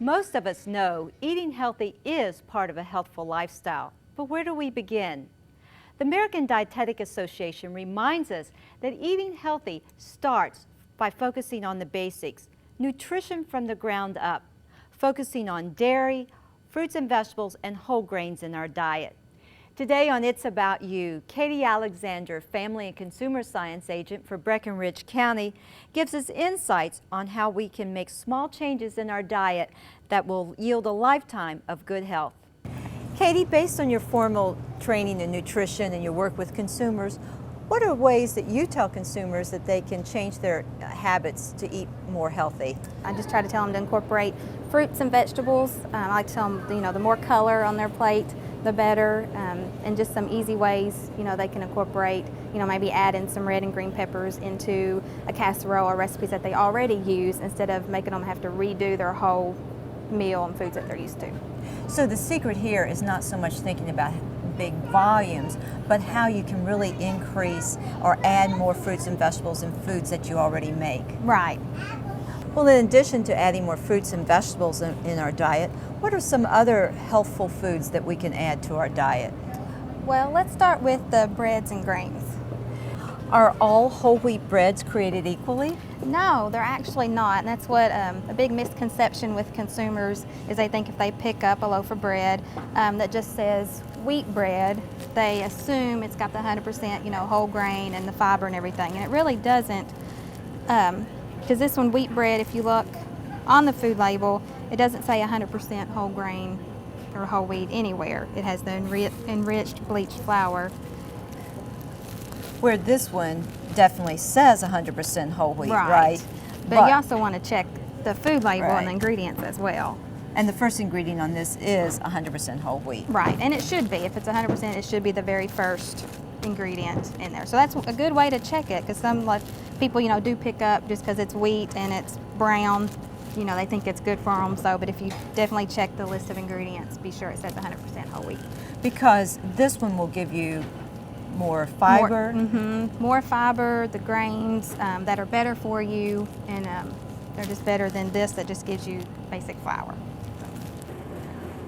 Most of us know eating healthy is part of a healthful lifestyle, but where do we begin? The American Dietetic Association reminds us that eating healthy starts by focusing on the basics, nutrition from the ground up, focusing on dairy, fruits and vegetables, and whole grains in our diet. Today on It's About You, Katie Alexander, Family and Consumer Science Agent for Breckenridge County, gives us insights on how we can make small changes in our diet that will yield a lifetime of good health. Katie, based on your formal training in nutrition and your work with consumers, what are ways that you tell consumers that they can change their habits to eat more healthy? I just try to tell them to incorporate fruits and vegetables. I like to tell them, the more color on their plate, the better, and just some easy ways, they can incorporate, maybe add in some red and green peppers into a casserole or recipes that they already use instead of making them have to redo their whole meal and foods that they're used to. So the secret here is not so much thinking about big volumes, but how you can really increase or add more fruits and vegetables in foods that you already make. Right. Well, in addition to adding more fruits and vegetables in our diet, what are some other healthful foods that we can add to our diet? Well, let's start with the breads and grains. Are all whole wheat breads created equally? No, they're actually not, and that's what a big misconception with consumers is. They think if they pick up a loaf of bread that just says wheat bread, they assume it's got the 100% whole grain and the fiber and everything, and it really doesn't. Because this one, wheat bread, if you look on the food label, it doesn't say 100% whole grain or whole wheat anywhere. It has the enriched bleached flour. Where this one definitely says 100% whole wheat, right? But you also want to check the food label Right. and the ingredients as well. And the first ingredient on this is 100% whole wheat. Right, and it should be. If it's 100%, it should be the very first ingredient in there. So that's a good way to check it, because some people, do pick up just because it's wheat and it's brown. They think it's good for them. So, but if you definitely check the list of ingredients, be sure it says 100% whole wheat. Because this one will give you more fiber. More fiber, the grains that are better for you, and they're just better than this that just gives you basic flour.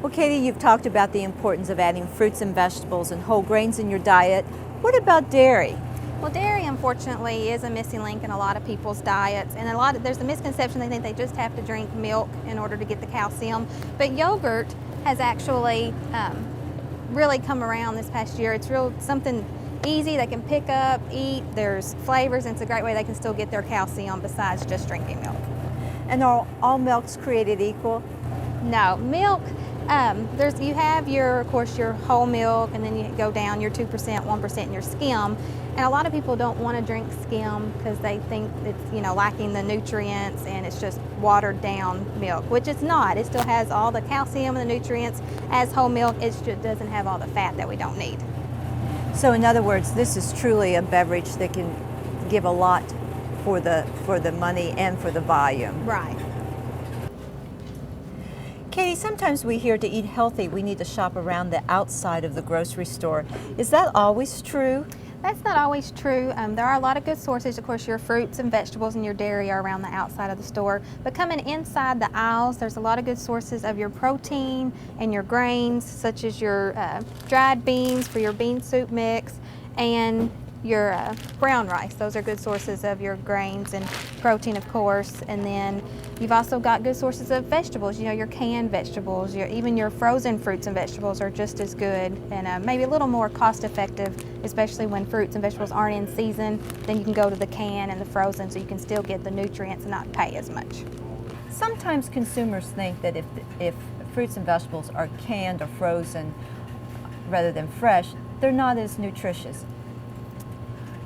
Well, Katie, you've talked about the importance of adding fruits and vegetables and whole grains in your diet. What about dairy? Well, dairy, unfortunately, is a missing link in a lot of people's diets, and there's a misconception they think they just have to drink milk in order to get the calcium. But yogurt has actually really come around this past year. It's something easy they can pick up, eat. There's flavors, and it's a great way they can still get their calcium besides just drinking milk. And are all milks created equal? No, milk. You have of course, your whole milk, and then you go down your 2%, 1% in your skim. And a lot of people don't want to drink skim because they think it's, lacking the nutrients and it's just watered down milk, which it's not. It still has all the calcium and the nutrients as whole milk. It just doesn't have all the fat that we don't need. So in other words, this is truly a beverage that can give a lot for the money and for the volume. Right. Katie, sometimes we hear to eat healthy, we need to shop around the outside of the grocery store. Is that always true? That's not always true. There are a lot of good sources. Of course, your fruits and vegetables and your dairy are around the outside of the store. But coming inside the aisles, there's a lot of good sources of your protein and your grains, such as your dried beans for your bean soup mix and your brown rice. Those are good sources of your grains and protein, of course. And then you've also got good sources of vegetables. Your canned vegetables, even your frozen fruits and vegetables are just as good, and maybe a little more cost effective, especially when fruits and vegetables aren't in season. Then you can go to the can and the frozen, so you can still get the nutrients and not pay as much. Sometimes consumers think that if fruits and vegetables are canned or frozen rather than fresh, they're not as nutritious.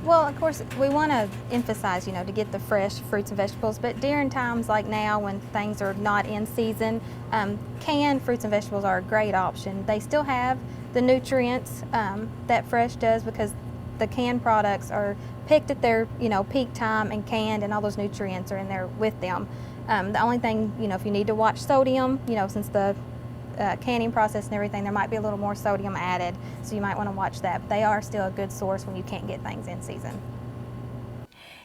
Well, of course, we want to emphasize, to get the fresh fruits and vegetables, but during times like now when things are not in season, canned fruits and vegetables are a great option. They still have the nutrients that fresh does, because the canned products are picked at their, peak time and canned, and all those nutrients are in there with them. The only thing, if you need to watch sodium, since the canning process and everything, there might be a little more sodium added, so you might want to watch that. But they are still a good source when you can't get things in season.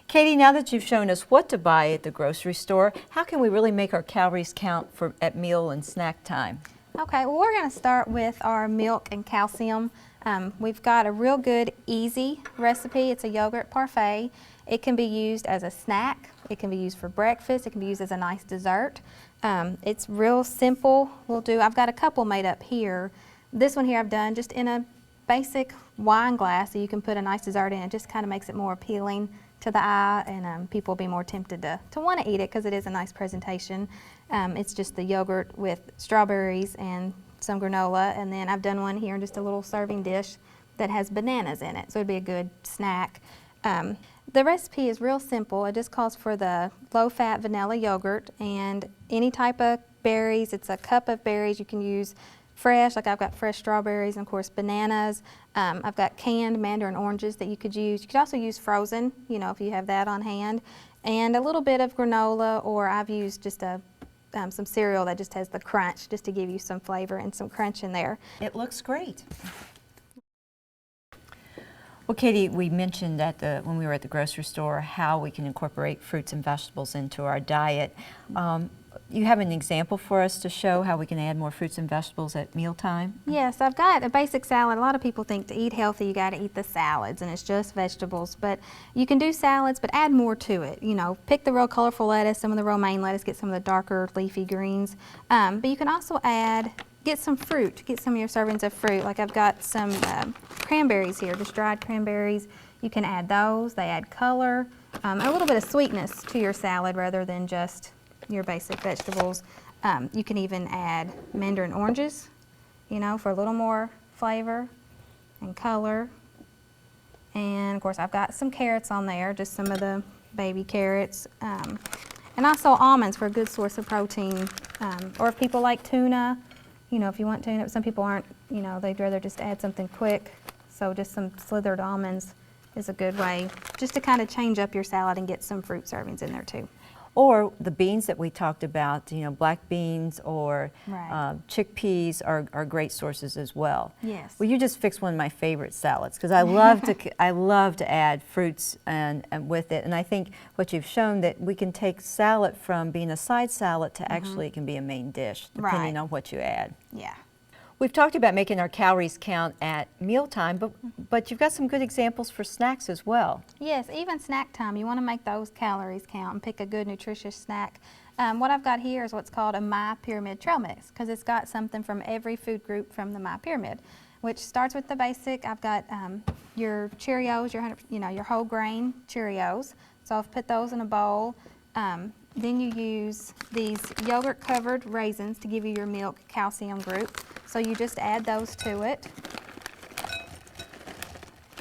Katie, now that you've shown us what to buy at the grocery store, how can we really make our calories count at meal and snack time? Okay, well, we're going to start with our milk and calcium. We've got a real good, easy recipe. It's a yogurt parfait. It can be used as a snack. It can be used for breakfast. It can be used as a nice dessert. It's real simple. I've got a couple made up here. This one here I've done just in a basic wine glass, so you can put a nice dessert in. It just kind of makes it more appealing to the eye, and people will be more tempted to want to eat it because it is a nice presentation. It's just the yogurt with strawberries and some granola, and then I've done one here in just a little serving dish that has bananas in it, so it'd be a good snack. The recipe is real simple. It just calls for the low-fat vanilla yogurt and any type of berries. It's a cup of berries. You can use fresh, like I've got fresh strawberries and of course bananas. I've got canned mandarin oranges that you could use. You could also use frozen, if you have that on hand. And a little bit of granola, or I've used just some cereal that just has the crunch, just to give you some flavor and some crunch in there. It looks great. Well, Katie, we mentioned when we were at the grocery store how we can incorporate fruits and vegetables into our diet. You have an example for us to show how we can add more fruits and vegetables at mealtime? Yes, I've got a basic salad. A lot of people think to eat healthy you got to eat the salads and it's just vegetables, but you can do salads but add more to it. Pick the real colorful lettuce, some of the romaine lettuce, get some of the darker leafy greens, but you can also get some fruit, get some of your servings of fruit. Like I've got some cranberries here, just dried cranberries. You can add those. They add color, a little bit of sweetness to your salad rather than just your basic vegetables. You can even add mandarin oranges, for a little more flavor and color. And of course I've got some carrots on there, just some of the baby carrots. And also almonds for a good source of protein. Or if people like tuna, if you want tuna, but some people aren't, they'd rather just add something quick. So just some slithered almonds is a good way just to kind of change up your salad and get some fruit servings in there too. Or the beans that we talked about, black beans or Right. Chickpeas are great sources as well. Yes. Well, you just fixed one of my favorite salads because I love to add fruits and with it. And I think what you've shown that we can take salad from being a side salad to actually it can be a main dish depending Right. on what you add. Yeah. We've talked about making our calories count at mealtime, but you've got some good examples for snacks as well. Yes, even snack time, you want to make those calories count and pick a good nutritious snack. What I've got here is what's called a My Pyramid trail mix, because it's got something from every food group from the My Pyramid, which starts with the basic. I've got your Cheerios, your whole grain Cheerios. So I've put those in a bowl. Then you use these yogurt covered raisins to give you your milk calcium group. So you just add those to it.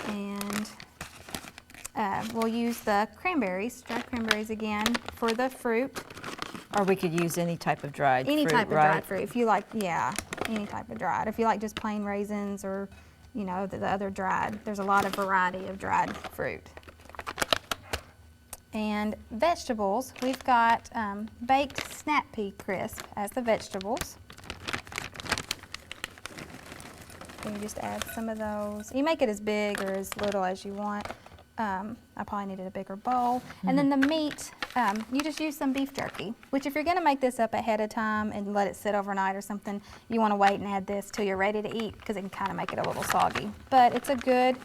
And we'll use the cranberries, dried cranberries again for the fruit. Or we could use any type of dried fruit, Any type of right? dried fruit. If you like, any type of dried. If you like just plain raisins or, the other dried. There's a lot of variety of dried fruit. And vegetables, we've got baked snap pea crisp as the vegetables. And you just add some of those. You make it as big or as little as you want. I probably needed a bigger bowl. And then the meat, you just use some beef jerky, which if you're gonna make this up ahead of time and let it sit overnight or something, you wanna wait and add this till you're ready to eat because it can kind of make it a little soggy. But it's a good,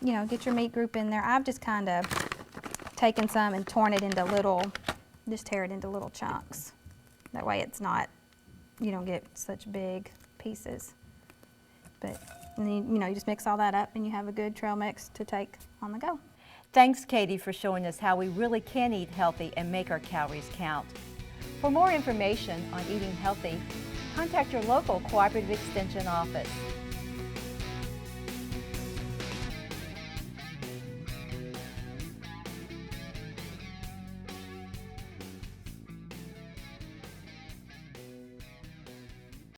get your meat group in there. I've just kind of taken some and torn it into just tear it into little chunks. That way it's not, you don't get such big pieces. But and you just mix all that up and you have a good trail mix to take on the go. Thanks, Katie, for showing us how we really can eat healthy and make our calories count. For more information on eating healthy, contact your local Cooperative Extension office.